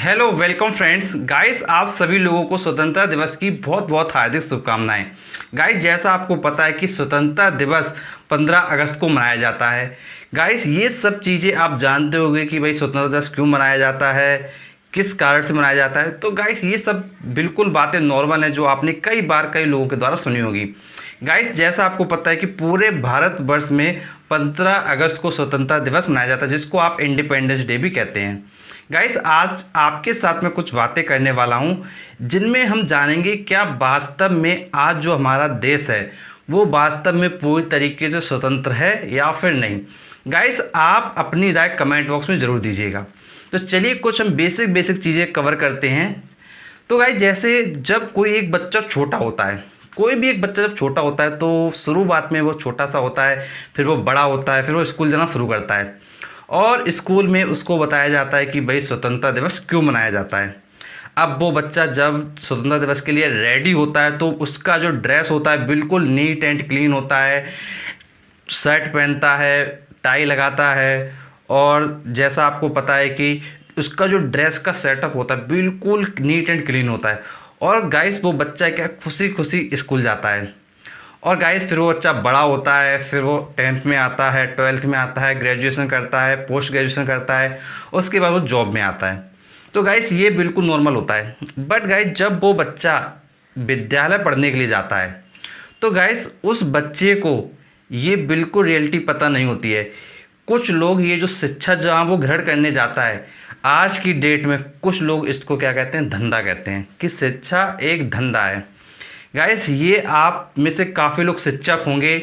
Hello welcome friends guys, आप सभी लोगों को स्वतंत्रता दिवस की बहुत बहुत हार्दिक शुभकामनाएं। गाइस, जैसा आपको पता है कि स्वतंत्रता दिवस 15 अगस्त को मनाया जाता है। गाइस, ये सब चीज़ें आप जानते होंगे कि भाई स्वतंत्रता दिवस क्यों मनाया जाता है, किस कारण से मनाया जाता है। तो गाइस, ये सब बिल्कुल बातें नॉर्मल हैं जो आपने कई बार कई लोगों के द्वारा सुनी होगी। गाइस, जैसा आपको पता है कि पूरे भारतवर्ष में 15 अगस्त को स्वतंत्रता दिवस मनाया जाता है, जिसको आप इंडिपेंडेंस डे भी कहते हैं। गाइस, आज आपके साथ में कुछ बातें करने वाला हूं जिनमें हम जानेंगे क्या वास्तव में आज जो हमारा देश है वो वास्तव में पूरी तरीके से स्वतंत्र है या फिर नहीं। गाइस, आप अपनी राय कमेंट बॉक्स में ज़रूर दीजिएगा। तो चलिए कुछ हम बेसिक चीज़ें कवर करते हैं। तो गाइस, जैसे जब कोई एक बच्चा छोटा होता है, कोई भी एक बच्चा जब छोटा होता है तो शुरुआत में वो छोटा सा होता है, फिर वो बड़ा होता है, फिर वो स्कूल जाना शुरू करता है और स्कूल में उसको बताया जाता है कि भाई स्वतंत्रता दिवस क्यों मनाया जाता है। अब वो बच्चा जब स्वतंत्रता दिवस के लिए रेडी होता है तो उसका जो ड्रेस होता है बिल्कुल नीट एंड क्लीन होता है, शर्ट पहनता है, टाई लगाता है और जैसा आपको पता है कि उसका जो ड्रेस का सेटअप होता है बिल्कुल नीट एंड क्लीन होता है। और गाइस, वो बच्चा क्या खुशी खुशी स्कूल जाता है। और गाइस, फिर वो बच्चा बड़ा होता है, फिर वो 10th में आता है, 12th में आता है, ग्रेजुएशन करता है, पोस्ट ग्रेजुएशन करता है, उसके बाद वो जॉब में आता है। तो गाइस, ये बिल्कुल नॉर्मल होता है। बट गाइस, जब वो बच्चा विद्यालय पढ़ने के लिए जाता है तो गाइस उस बच्चे को ये बिल्कुल रियलिटी पता नहीं होती है। कुछ लोग ये जो शिक्षा जहाँ वो ग्रहण करने जाता है, आज की डेट में कुछ लोग इसको क्या कहते हैं, धंधा कहते हैं कि शिक्षा एक धंधा है। गाइस, ये आप में से काफ़ी लोग शिक्षक होंगे,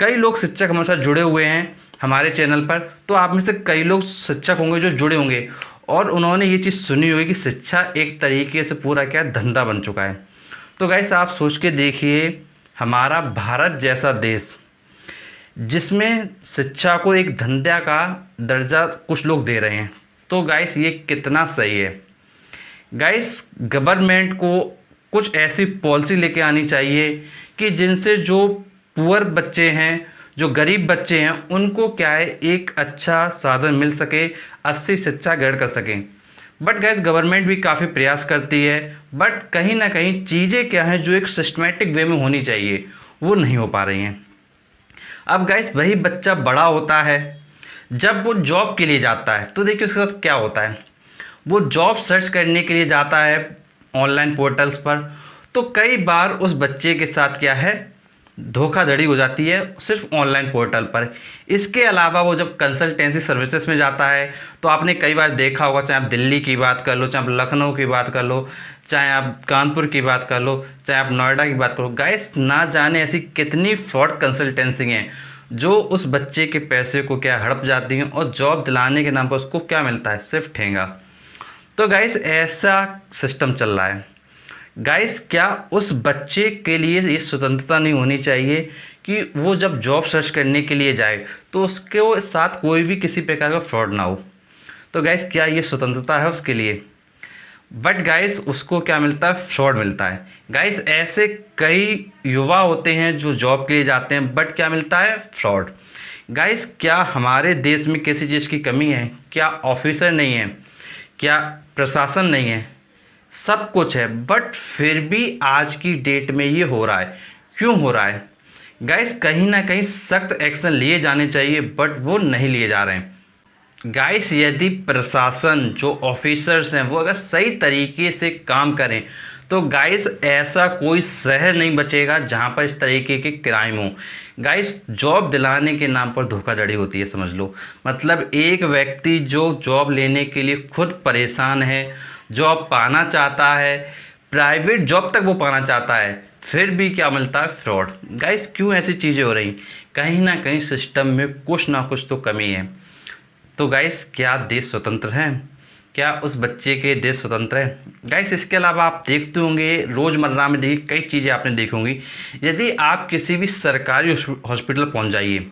कई लोग शिक्षक हमारे साथ जुड़े हुए हैं हमारे चैनल पर। तो आप में से कई लोग शिक्षक होंगे जो जुड़े होंगे और उन्होंने ये चीज़ सुनी होगी कि शिक्षा एक तरीके से पूरा क्या धंधा बन चुका है। तो गाइस, आप सोच के देखिए, हमारा भारत जैसा देश जिसमें शिक्षा को एक धंधा का दर्जा कुछ लोग दे रहे हैं, तो गाइस ये कितना सही है। गाइस, गवर्नमेंट को कुछ ऐसी पॉलिसी लेके आनी चाहिए कि जिनसे जो पुअर बच्चे हैं, जो गरीब बच्चे हैं, उनको क्या है एक अच्छा साधन मिल सके, अच्छी शिक्षा ग्रहण कर सकें। बट गाइस, गवर्नमेंट भी काफ़ी प्रयास करती है, बट कहीं ना कहीं चीज़ें क्या हैं जो एक सिस्टमेटिक वे में होनी चाहिए वो नहीं हो पा रही हैं। अब गाइस, वही बच्चा बड़ा होता है, जब वो जॉब के लिए जाता है तो देखिए उसके साथ क्या होता है। वो जॉब सर्च करने के लिए जाता है ऑनलाइन पोर्टल्स पर, तो कई बार उस बच्चे के साथ क्या है धोखाधड़ी हो जाती है सिर्फ ऑनलाइन पोर्टल पर। इसके अलावा वो जब कंसल्टेंसी सर्विसेज में जाता है तो आपने कई बार देखा होगा, चाहे आप दिल्ली की बात कर लो, चाहे आप लखनऊ की बात कर लो, चाहे आप कानपुर की बात कर लो, चाहे आप नोएडा की बात करो। गाइस, ना जाने ऐसी कितनी फ्रॉड कंसल्टेंसी हैं जो उस बच्चे के पैसे को क्या हड़प जाती हैं और जॉब दिलाने के नाम पर उसको क्या मिलता है, सिर्फ ठेंगा। तो गाइस, ऐसा सिस्टम चल रहा है। गाइस, क्या उस बच्चे के लिए ये स्वतंत्रता नहीं होनी चाहिए कि वो जब जॉब सर्च करने के लिए जाए तो उसके साथ कोई भी किसी प्रकार का फ्रॉड ना हो। तो गाइस, क्या ये स्वतंत्रता है उसके लिए? बट गाइस, उसको क्या मिलता है, फ्रॉड मिलता है। गाइस, ऐसे कई युवा होते हैं जो जॉब के लिए जाते हैं, बट क्या मिलता है, फ्रॉड। गाइस, क्या हमारे देश में किसी चीज़ की कमी है? क्या ऑफिसर नहीं है? क्या प्रशासन नहीं है? सब कुछ है, बट फिर भी आज की डेट में ये हो रहा है। क्यों हो रहा है? गाइस, कहीं ना कहीं सख्त एक्शन लिए जाने चाहिए, बट वो नहीं लिए जा रहे हैं। गाइस, यदि प्रशासन जो ऑफिसर्स हैं वो अगर सही तरीके से काम करें तो गाइस ऐसा कोई शहर नहीं बचेगा जहां पर इस तरीके के क्राइम हो। गाइस, जॉब दिलाने के नाम पर धोखाधड़ी होती है, समझ लो। मतलब एक व्यक्ति जो जॉब लेने के लिए खुद परेशान है, जॉब पाना चाहता है, प्राइवेट जॉब तक वो पाना चाहता है, फिर भी क्या मिलता है, फ्रॉड। गाइस, क्यों ऐसी चीज़ें हो रही? कहीं ना कहीं सिस्टम में कुछ ना कुछ तो कमी है। तो गाइस, क्या देश स्वतंत्र है? क्या उस बच्चे के देश स्वतंत्र है? गाइस, इसके अलावा आप देखते होंगे रोज़मर्रा में देखिए कई चीज़ें आपने देखी होंगी। यदि आप किसी भी सरकारी हॉस्पिटल पहुंच जाइए,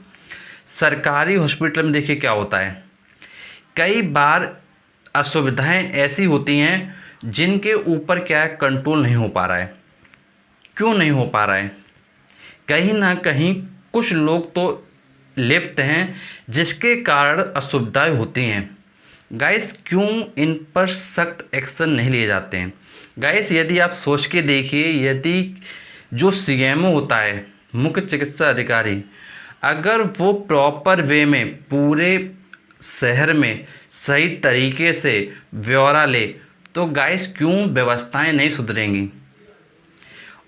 सरकारी हॉस्पिटल में देखिए क्या होता है। कई बार असुविधाएं ऐसी होती हैं जिनके ऊपर क्या है कंट्रोल नहीं हो पा रहा है। क्यों नहीं हो पा रहा है? कहीं ना कहीं कुछ लोग तो लिप्त हैं जिसके कारण असुविधाएं होती हैं। गाइस क्यों इन पर सख्त एक्शन नहीं लिए जाते हैं? गाइस यदि आप सोच के देखिए, यदि जो सीएमओ होता है, मुख्य चिकित्सा अधिकारी, अगर वो प्रॉपर वे में पूरे शहर में सही तरीके से ब्यौरा ले, तो गाइस क्यों व्यवस्थाएं नहीं सुधरेंगी?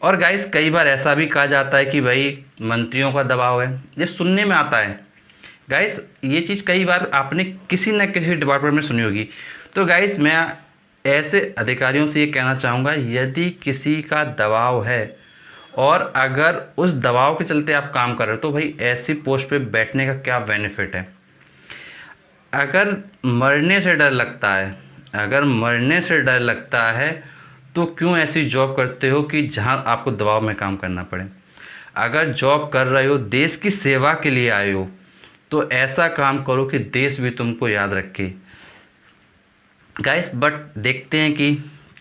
और गाइस कई बार ऐसा भी कहा जाता है कि भाई मंत्रियों का दबाव है, ये सुनने में आता है। गाइस ये चीज़ कई बार आपने किसी न किसी डिपार्टमेंट में सुनी होगी। तो गाइस मैं ऐसे अधिकारियों से ये कहना चाहूँगा, यदि किसी का दबाव है और अगर उस दबाव के चलते आप काम कर रहे हो, तो भाई ऐसी पोस्ट पे बैठने का क्या बेनिफिट है? अगर मरने से डर लगता है, अगर मरने से डर लगता है, तो क्यों ऐसी जॉब करते हो कि जहां आपको दबाव में काम करना पड़े? अगर जॉब कर रहे हो, देश की सेवा के लिए आए हो, तो ऐसा काम करो कि देश भी तुमको याद रखे। गाइस बट देखते हैं कि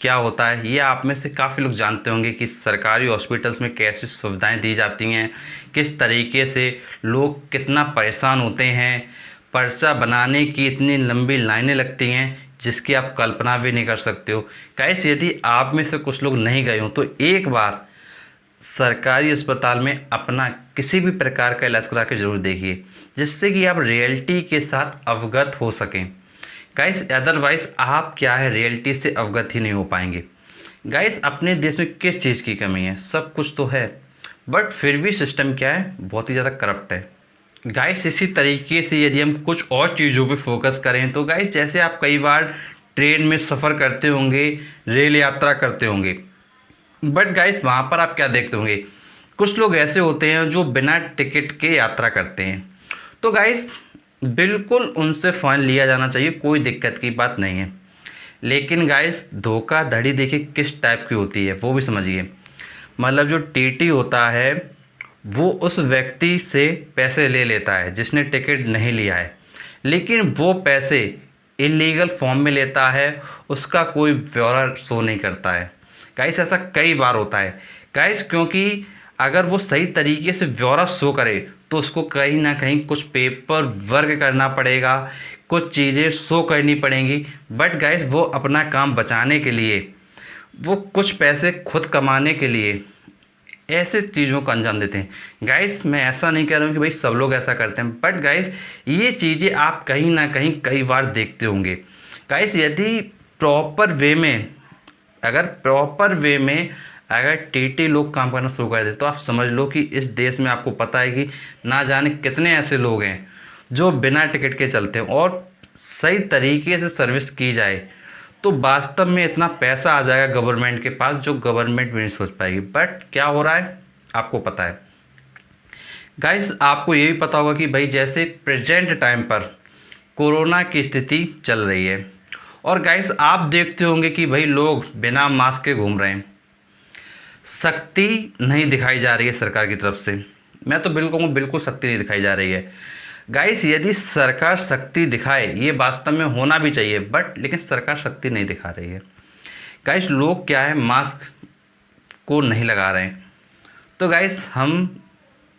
क्या होता है। ये आप में से काफ़ी लोग जानते होंगे कि सरकारी हॉस्पिटल्स में कैसी सुविधाएं दी जाती हैं, किस तरीके से लोग कितना परेशान होते हैं, पर्चा बनाने की इतनी लंबी लाइनें लगती हैं जिसकी आप कल्पना भी नहीं कर सकते हो। गाइस यदि आप में से कुछ लोग नहीं गए हों, तो एक बार सरकारी अस्पताल में अपना किसी भी प्रकार का इलाज करा के ज़रूर देखिए, जिससे कि आप रियलिटी के साथ अवगत हो सकें। गाइस अदरवाइज़ आप क्या है, रियलिटी से अवगत ही नहीं हो पाएंगे। गाइस अपने देश में किस चीज़ की कमी है? सब कुछ तो है, बट फिर भी सिस्टम क्या है, बहुत ही ज़्यादा करप्ट है। गाइस इसी तरीके से यदि हम कुछ और चीज़ों पे फोकस करें, तो गाइस जैसे आप कई बार ट्रेन में सफ़र करते होंगे, रेल यात्रा करते होंगे, बट गाइस वहाँ पर आप क्या देखते होंगे, कुछ लोग ऐसे होते हैं जो बिना टिकट के यात्रा करते हैं। तो गाइस बिल्कुल उनसे फ़ाइन लिया जाना चाहिए, कोई दिक्कत की बात नहीं है। लेकिन गाइस धोखाधड़ी देखिए किस टाइप की होती है वो भी समझिए। मतलब जो टीटी होता है वो उस व्यक्ति से पैसे ले लेता है जिसने टिकट नहीं लिया है, लेकिन वो पैसे इलीगल फॉर्म में लेता है, उसका कोई ब्यौरा शो नहीं करता है। गाइस ऐसा कई बार होता है गाइस, क्योंकि अगर वो सही तरीके से ब्यौरा शो करे तो उसको कहीं ना कहीं कुछ पेपर वर्क करना पड़ेगा, कुछ चीज़ें शो करनी पड़ेंगी। बट गाइस वो अपना काम बचाने के लिए, वो कुछ पैसे खुद कमाने के लिए ऐसे चीज़ों को अंजाम देते हैं। गाइस मैं ऐसा नहीं कह रहा हूँ कि भाई सब लोग ऐसा करते हैं, बट गाइस ये चीज़ें आप कहीं ना कहीं कई बार देखते होंगे। गाइस यदि प्रॉपर वे में, अगर प्रॉपर वे में अगर टीटी लोग काम करना शुरू कर दे, तो आप समझ लो कि इस देश में आपको पता है कि ना जाने कितने ऐसे लोग हैं जो बिना टिकट के चलते हैं। और सही तरीके से सर्विस की जाए तो वास्तव में इतना पैसा आ जाएगा गवर्नमेंट के पास जो गवर्नमेंट भी नहीं सोच पाएगी। बट क्या हो रहा है आपको पता है। गाइस आपको ये भी पता होगा कि भाई जैसे प्रेजेंट टाइम पर कोरोना की स्थिति चल रही है, और गाइस आप देखते होंगे कि भाई लोग बिना मास्क के घूम रहे हैं, सख्ती नहीं दिखाई जा रही है सरकार की तरफ से। मैं तो बिल्कुल सख्ती नहीं दिखाई जा रही है। गाइस यदि सरकार सख्ती दिखाए, ये वास्तव में होना भी चाहिए, बट लेकिन सरकार सख्ती नहीं दिखा रही है। गाइस लोग क्या है, मास्क को नहीं लगा रहे हैं। तो गाइस हम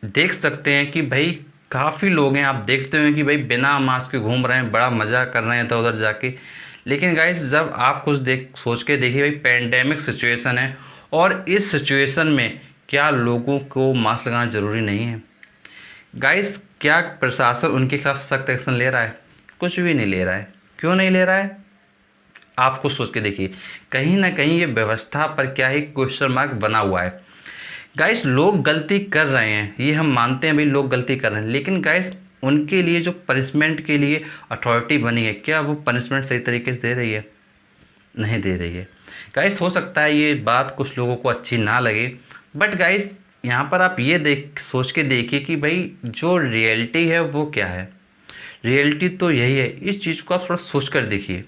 देख सकते हैं कि भाई काफ़ी लोग हैं, आप देखते हैं कि भाई बिना मास्क के घूम रहे हैं, बड़ा मज़ा कर रहे हैं इधर उधर जाके। लेकिन गाइस जब आप कुछ सोच के देखिए, भाई पैंडेमिक सिचुएशन है, और इस सिचुएशन में क्या लोगों को मास्क लगाना ज़रूरी नहीं है? गाइस क्या प्रशासन उनके खिलाफ सख्त एक्शन ले रहा है? कुछ भी नहीं ले रहा है। क्यों नहीं ले रहा है? आपको सोच के देखिए, कहीं ना कहीं ये व्यवस्था पर क्या है, क्वेश्चन मार्क बना हुआ है। गाइस लोग गलती कर रहे हैं, ये हम मानते हैं भाई लोग गलती कर रहे हैं, लेकिन गाइस उनके लिए जो पनिशमेंट के लिए अथॉरिटी बनी है, क्या वो पनिशमेंट सही तरीके से दे रही है? नहीं दे रही है। गाइस हो सकता है ये बात कुछ लोगों को अच्छी ना लगे, बट गाइस यहाँ पर आप ये सोच के देखिए कि भाई जो रियलिटी है वो क्या है। रियलिटी तो यही है, इस चीज़ को आप थोड़ा सोच कर देखिए।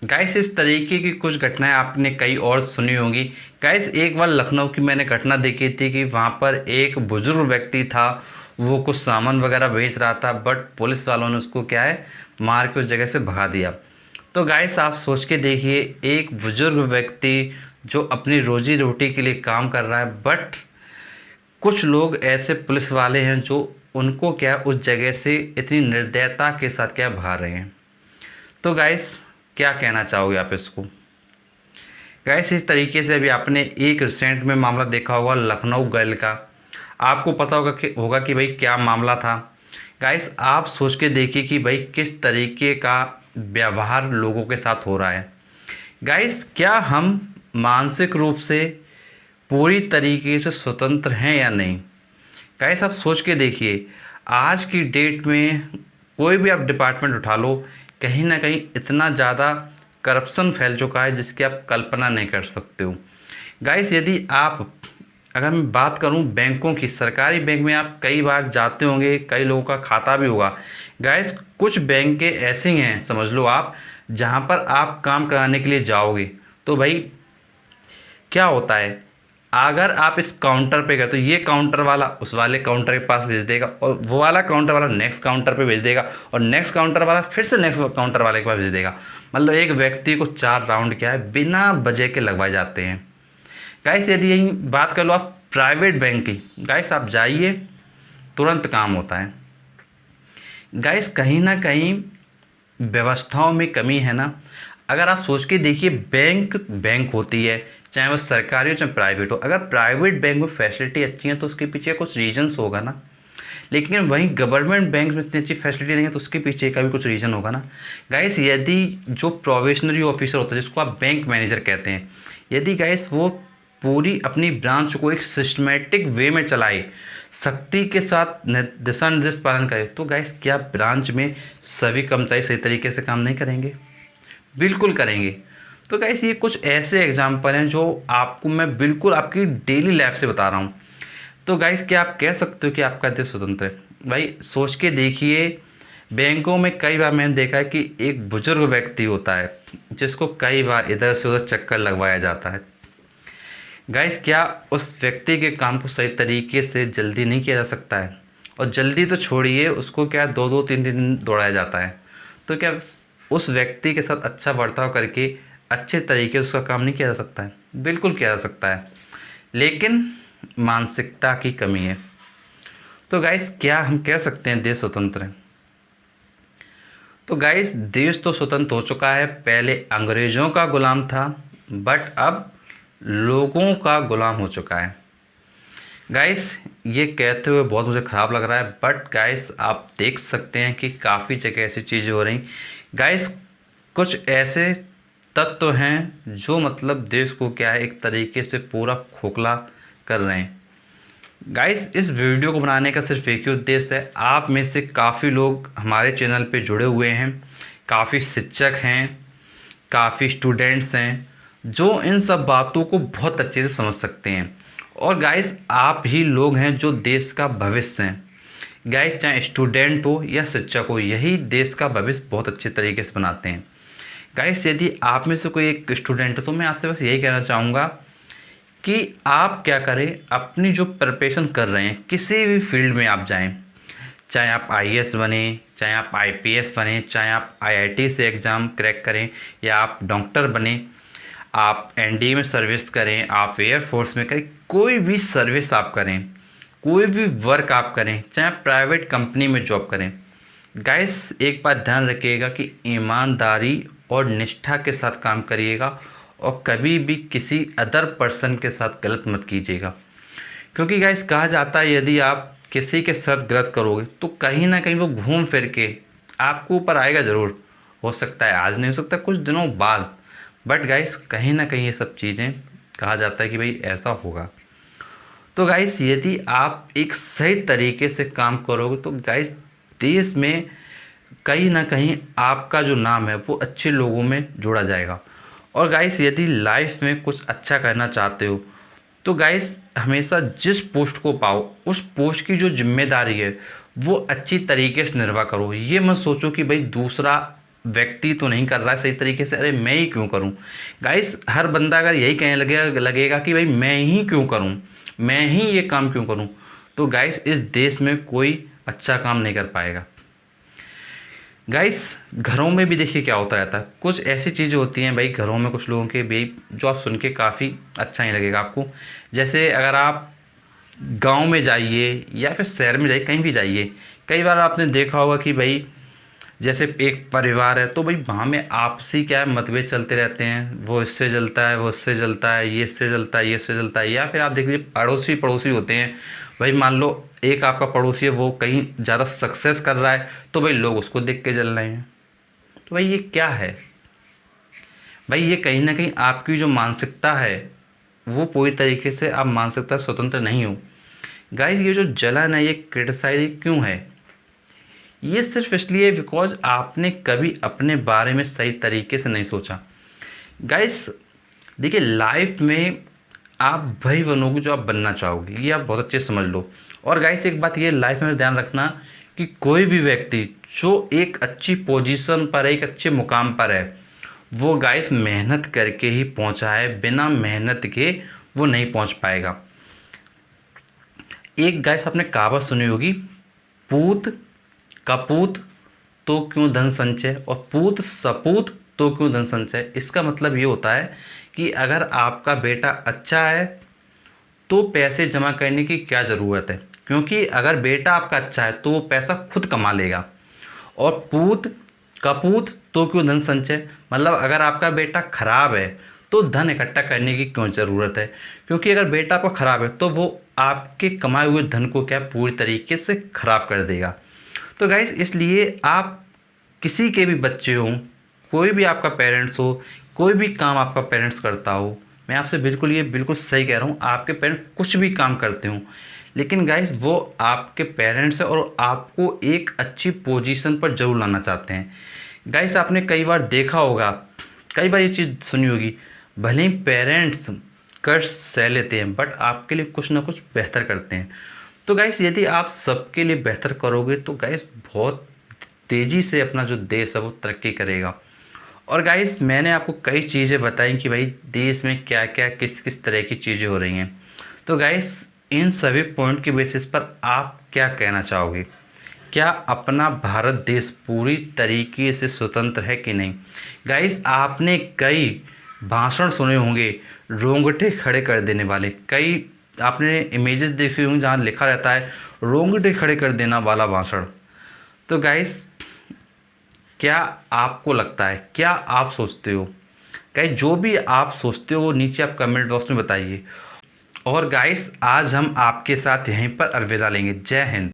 गाइस इस तरीके की कुछ घटनाएं आपने कई और सुनी होंगी। गाइस एक बार लखनऊ की मैंने घटना देखी थी कि वहाँ पर एक बुजुर्ग व्यक्ति था, वो कुछ सामान वगैरह बेच रहा था, बट पुलिस वालों ने उसको क्या है, मार के उस जगह से भगा दिया। तो गाइस आप सोच के देखिए, एक बुजुर्ग व्यक्ति जो अपनी रोजी रोटी के लिए काम कर रहा है, बट कुछ लोग ऐसे पुलिस वाले हैं जो उनको क्या उस जगह से इतनी निर्दयता के साथ क्या भगा रहे हैं। तो गाइस क्या कहना चाहोगे आप इसको? गाइस इस तरीके से अभी आपने एक रिसेंट में मामला देखा होगा लखनऊ गर्ल का, आपको पता होगा कि भाई क्या मामला था। गाइस आप सोच के देखिए कि भाई किस तरीके का व्यवहार लोगों के साथ हो रहा है। गाइस क्या हम मानसिक रूप से पूरी तरीके से स्वतंत्र हैं या नहीं? गाइस आप सोच के देखिए, आज की डेट में कोई भी आप डिपार्टमेंट उठा लो, कहीं ना कहीं इतना ज़्यादा करप्शन फैल चुका है जिसकी आप कल्पना नहीं कर सकते हो। गाइस यदि आप, अगर मैं बात करूं बैंकों की, सरकारी बैंक में आप कई बार जाते होंगे, कई लोगों का खाता भी होगा। गाइस कुछ बैंक ऐसे हैं, समझ लो आप, जहां पर आप काम कराने के लिए जाओगे तो भाई क्या होता है, अगर आप इस काउंटर पे गए तो ये काउंटर वाला उस वाले काउंटर के पास भेज देगा, और वो वाला काउंटर वाला नेक्स्ट काउंटर पे भेज देगा, और नेक्स्ट काउंटर वाला फिर से नेक्स्ट काउंटर वाले के पास भेज देगा। मतलब एक व्यक्ति को 4 राउंड क्या है बिना वजह के लगवाए जाते हैं। गाइस यदि यही बात कर लो आप प्राइवेट बैंक की, गाइस आप जाइए तुरंत काम होता है। गाइस कहीं ना कहीं व्यवस्थाओं में कमी है ना। अगर आप सोच के देखिए, बैंक बैंक होती है, चाहे वो सरकारी हो चाहे प्राइवेट हो। अगर प्राइवेट बैंक में फैसिलिटी अच्छी है तो उसके पीछे कुछ रीजंस होगा ना, लेकिन वहीं गवर्नमेंट बैंक में इतनी अच्छी फैसिलिटी नहीं है तो उसके पीछे का भी कुछ रीज़न होगा ना। गाइस यदि जो प्रोबेशनरी ऑफिसर होता है जिसको आप बैंक मैनेजर कहते हैं, यदि गाइस वो पूरी अपनी ब्रांच को एक सिस्टमेटिक वे में चलाए, सख्ती के साथ दिशा निर्देश पालन करे, तो गाइस क्या ब्रांच में सभी कर्मचारी सही तरीके से काम नहीं करेंगे? बिल्कुल करेंगे। तो गाइस ये कुछ ऐसे एग्जाम्पल हैं जो आपको मैं बिल्कुल आपकी डेली लाइफ से बता रहा हूँ। तो गाइस क्या आप कह सकते हो कि आपका देश स्वतंत्र है? भाई सोच के देखिए, बैंकों में कई बार मैंने देखा है कि एक बुजुर्ग व्यक्ति होता है जिसको कई बार इधर से उधर चक्कर लगवाया जाता है। गाइस क्या उस व्यक्ति के काम को सही तरीके से जल्दी नहीं किया जा सकता है? और जल्दी तो छोड़िए, उसको क्या 2-2 3 दिन दौड़ाया जाता है। तो क्या उस व्यक्ति के साथ अच्छा बर्ताव करके अच्छे तरीके से उसका काम नहीं किया जा सकता है? बिल्कुल किया जा सकता है, लेकिन मानसिकता की कमी है। तो गाइस क्या हम कह सकते हैं देश स्वतंत्र है? तो गाइस देश तो स्वतंत्र हो चुका है। पहले अंग्रेज़ों का गुलाम था, बट अब लोगों का गुलाम हो चुका है। गाइस ये कहते हुए बहुत मुझे ख़राब लग रहा है, बट गाइस आप देख सकते हैं कि काफ़ी जगह ऐसी चीज़ें हो रही। गाइस कुछ ऐसे तत्व हैं जो मतलब देश को क्या है एक तरीके से पूरा खोखला कर रहे हैं। गाइस इस वीडियो को बनाने का सिर्फ एक ही उद्देश्य है, आप में से काफ़ी लोग हमारे चैनल पे जुड़े हुए हैं, काफ़ी शिक्षक हैं, काफ़ी स्टूडेंट्स हैं जो इन सब बातों को बहुत अच्छे से समझ सकते हैं। और गाइस आप ही लोग हैं जो देश का भविष्य हैं। गाइस चाहे स्टूडेंट हो या शिक्षक हो, यही देश का भविष्य बहुत अच्छे तरीके से बनाते हैं। गाइस यदि आप में से कोई एक स्टूडेंट है तो मैं आपसे बस यही कहना चाहूँगा कि आप क्या करें, अपनी जो प्रिपरेशन कर रहे हैं किसी भी फील्ड में आप जाएं, चाहे आप आईएएस बने, चाहे आप आईपीएस बने, चाहे आप आईआईटी से एग्ज़ाम क्रैक करें, या आप डॉक्टर बने, आप एनडीए में सर्विस करें, आप एयरफोर्स में करें, कोई भी सर्विस आप करें, कोई भी वर्क आप करें, चाहे प्राइवेट कंपनी में जॉब करें। गाइस एक बात ध्यान रखिएगा कि ईमानदारी और निष्ठा के साथ काम करिएगा, और कभी भी किसी अदर पर्सन के साथ गलत मत कीजिएगा। क्योंकि गाइस कहा जाता है यदि आप किसी के साथ गलत करोगे तो कहीं ना कहीं वो घूम फिर के आपको ऊपर आएगा ज़रूर। हो सकता है आज नहीं, हो सकता कुछ दिनों बाद, बट गाइस कहीं ना कहीं ये सब चीज़ें कहा जाता है कि भाई ऐसा होगा। तो गाइस यदि आप एक सही तरीके से काम करोगे तो गाइस देश में कहीं ना कहीं आपका जो नाम है वो अच्छे लोगों में जोड़ा जाएगा। और गाइस यदि लाइफ में कुछ अच्छा करना चाहते हो तो गाइस हमेशा जिस पोस्ट को पाओ उस पोस्ट की जो जिम्मेदारी है वो अच्छी तरीके से निर्वाह करो। ये मत सोचो कि भाई दूसरा व्यक्ति तो नहीं कर रहा है सही तरीके से, अरे मैं ही क्यों करूं। गाइस हर बंदा अगर यही कहने लगेगा कि भाई मैं ही क्यों करूं, मैं ही ये काम क्यों करूं, तो गाइस इस देश में कोई अच्छा काम नहीं कर पाएगा। गाइस घरों में भी देखिए क्या होता रहता है, कुछ ऐसी चीज़ें होती हैं भाई घरों में कुछ लोगों के भी जो आप सुन के काफ़ी अच्छा नहीं लगेगा आपको। जैसे अगर आप गांव में जाइए या फिर शहर में जाइए, कहीं भी जाइए, कई बार आपने देखा होगा कि भाई जैसे एक परिवार है तो भाई वहाँ में आपसी क्या है मतभेद चलते रहते हैं, वो इससे जलता है, वो इससे जलता है, ये इससे जलता है, ये इससे जलता है। या फिर आप देख लीजिए पड़ोसी पड़ोसी होते हैं, भाई मान लो एक आपका पड़ोसी है वो कहीं ज़्यादा सक्सेस कर रहा है तो भाई लोग उसको देख के जल रहे हैं। तो भाई ये क्या है भाई, ये कहीं ना कहीं आपकी जो मानसिकता है वो पूरी तरीके से आप मानसिकता स्वतंत्र नहीं हो। गाइस ये जो जलन है, ये क्रिटिसाइज क्यों है, ये सिर्फ इसलिए बिकॉज आपने कभी अपने बारे में सही तरीके से नहीं सोचा। गाइस देखिए लाइफ में आप वही बनोगे जो आप बनना चाहोगे, ये आप बहुत अच्छे से समझ लो। और गाइस एक बात ये लाइफ में ध्यान रखना कि कोई भी व्यक्ति जो एक अच्छी पोजीशन पर है, एक अच्छे मुकाम पर है, वो गाइस मेहनत करके ही पहुंचा है, बिना मेहनत के वो नहीं पहुंच पाएगा। एक गाइस आपने कहावत सुनी होगी, पूत कपूत तो क्यों धन संचय और पूत सपूत तो क्यों धन संचय। इसका मतलब ये होता है कि अगर आपका बेटा अच्छा है तो पैसे जमा करने की क्या ज़रूरत है, क्योंकि अगर बेटा आपका अच्छा है तो वो पैसा खुद कमा लेगा। और पूत कपूत तो क्यों धन संचय, मतलब अगर आपका बेटा खराब है तो धन इकट्ठा करने की क्यों ज़रूरत है, क्योंकि अगर बेटा आपका खराब है तो वो आपके कमाए हुए धन को क्या पूरी तरीके से खराब कर देगा। तो गाइस इसलिए आप किसी के भी बच्चे हों, कोई भी आपका पेरेंट्स हो, कोई भी काम आपका पेरेंट्स करता हो, मैं आपसे बिल्कुल ये बिल्कुल सही कह रहा हूँ, आपके पेरेंट्स कुछ भी काम करते हों, लेकिन गाइस वो आपके पेरेंट्स है और आपको एक अच्छी पोजीशन पर जरूर लाना चाहते हैं। गाइस आपने कई बार देखा होगा, कई बार ये चीज़ सुनी होगी, भले ही पेरेंट्स कर्ज सह लेते हैं बट आपके लिए कुछ ना कुछ बेहतर करते हैं। तो गाइस यदि आप सबके लिए बेहतर करोगे तो गाइस बहुत तेज़ी से अपना जो देश है वो तरक्की करेगा। और गाइस मैंने आपको कई चीज़ें बताई कि भाई देश में क्या क्या किस किस तरह की चीज़ें हो रही हैं। तो गाइस इन सभी पॉइंट के बेसिस पर आप क्या कहना चाहोगे, क्या अपना भारत देश पूरी तरीके से स्वतंत्र है कि नहीं। गाइस आपने कई भाषण सुने होंगे रोंगटे खड़े कर देने वाले, कई आपने इमेजेस देखी होंगी जहाँ लिखा रहता है रोंगटे खड़े कर देना वाला भाषण। तो गाइस क्या आपको लगता है, क्या आप सोचते हो, गाइस जो भी आप सोचते हो वो नीचे आप कमेंट बॉक्स में बताइए। और गाइस आज हम आपके साथ यहीं पर अलविदा लेंगे। जय हिंद।